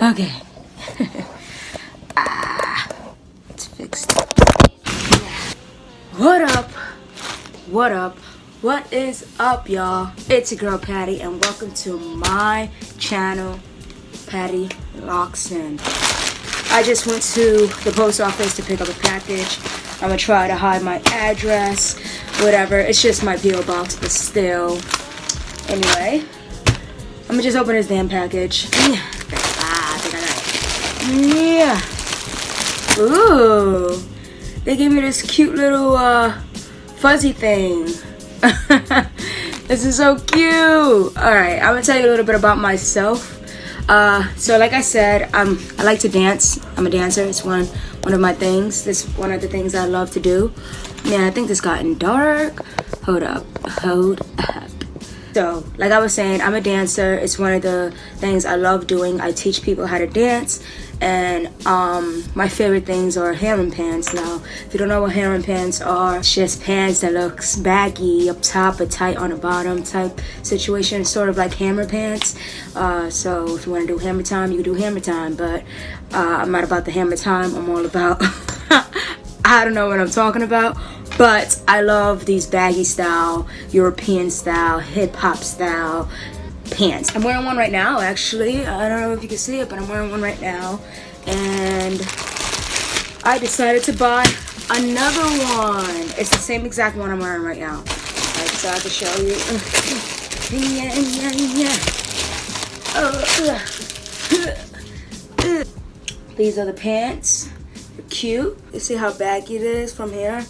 Okay. It's fixed. What up? What up? What is up, y'all? It's your girl Patty, and welcome to my channel, Patty Locs. I just went to the post office to pick up a package. I'm gonna try to hide my address, whatever. It's just my P.O. box, but still. Anyway, I'm gonna just open this damn package. I think I got it. Yeah. Ooh. They gave me this cute little fuzzy thing. This is so cute. Alright, I'm gonna tell you a little bit about myself. So like I said, I like to dance. I'm a dancer. It's one of my things. This is one of the things I love to do. Man, I think this gotten dark. Hold up. So, like I was saying, I'm a dancer. It's one of the things I love doing. I teach people how to dance. And my favorite things are harem pants. Now, if you don't know what harem pants are, it's just pants that looks baggy up top but tight on the bottom type situation. Sort of like hammer pants. So if you want to do hammer time, you can do hammer time. But I'm not about the hammer time. I'm all about I don't know what I'm talking about. But I love these baggy style, European style, hip hop style pants. I'm wearing one right now, actually. I don't know if you can see it, but I'm wearing one right now. And I decided to buy another one. It's the same exact one I'm wearing right now. I decided to show you. These are the pants. They're cute. You see how baggy it is from here?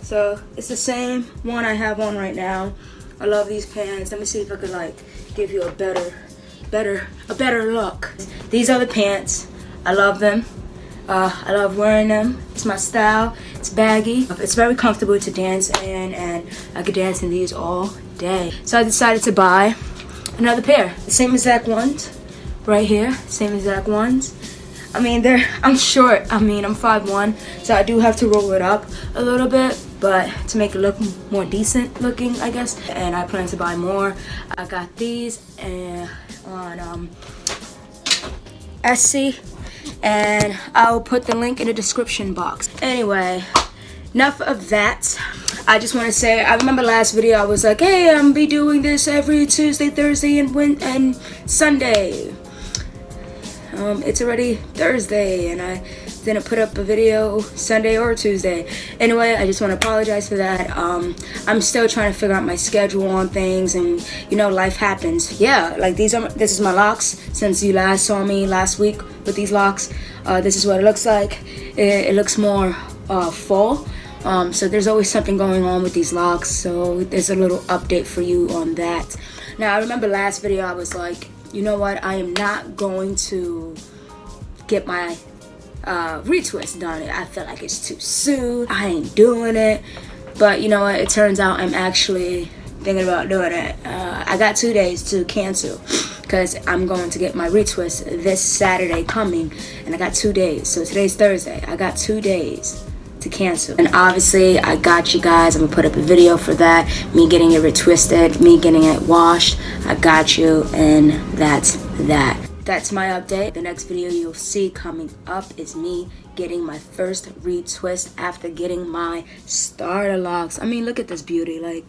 So it's the same one I have on right now. I love these pants. Let me see if I could like give you a better look. These are the pants. I love them. I love wearing them. It's my style. It's baggy. It's very comfortable to dance in, and I could dance in these all day. So I decided to buy another pair. The same exact ones right here. Same exact ones. I mean, I'm short. I mean, I'm 5'1", so I do have to roll it up a little bit, but to make it look more decent looking, I guess. And I plan to buy more. I got these on Etsy, and I'll put the link in the description box. Anyway, enough of that. I just want to say, I remember last video I was like, hey, I'm gonna be doing this every Tuesday, Thursday, and Sunday. It's already Thursday, and I didn't put up a video Sunday or Tuesday. Anyway, I just want to apologize for that. I'm still trying to figure out my schedule on things, and you know, life happens. Yeah, like this is my locks. Since you last saw me last week with these locks, this is what it looks like. It looks more full. So there's always something going on with these locks. So there's a little update for you on that. Now, I remember last video I was like, you know what, I am not going to get my retwist done. I feel like it's too soon. I ain't doing it. But you know what, it turns out I'm actually thinking about doing it. I got 2 days to cancel because I'm going to get my retwist this Saturday coming, and I got 2 days. So today's Thursday. I got 2 days to cancel, and obviously I got you guys. I'm gonna put up a video for that, me getting it retwisted, me getting it washed. I got you, and that's my update. The next video you'll see coming up is me getting my first retwist after getting my starter locks. I mean, look at this beauty. Like,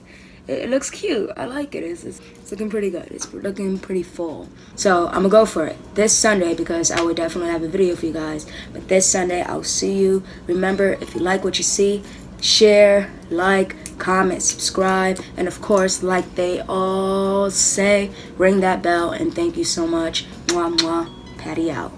it looks cute. I like it. It's looking pretty good. It's looking pretty full. So I'm gonna go for it this Sunday, because I will definitely have a video for you guys. But this Sunday, I'll see you. Remember, if you like what you see, share, like, comment, subscribe, and of course, like they all say, ring that bell. And thank you so much. Mwah, mwah. Patty out.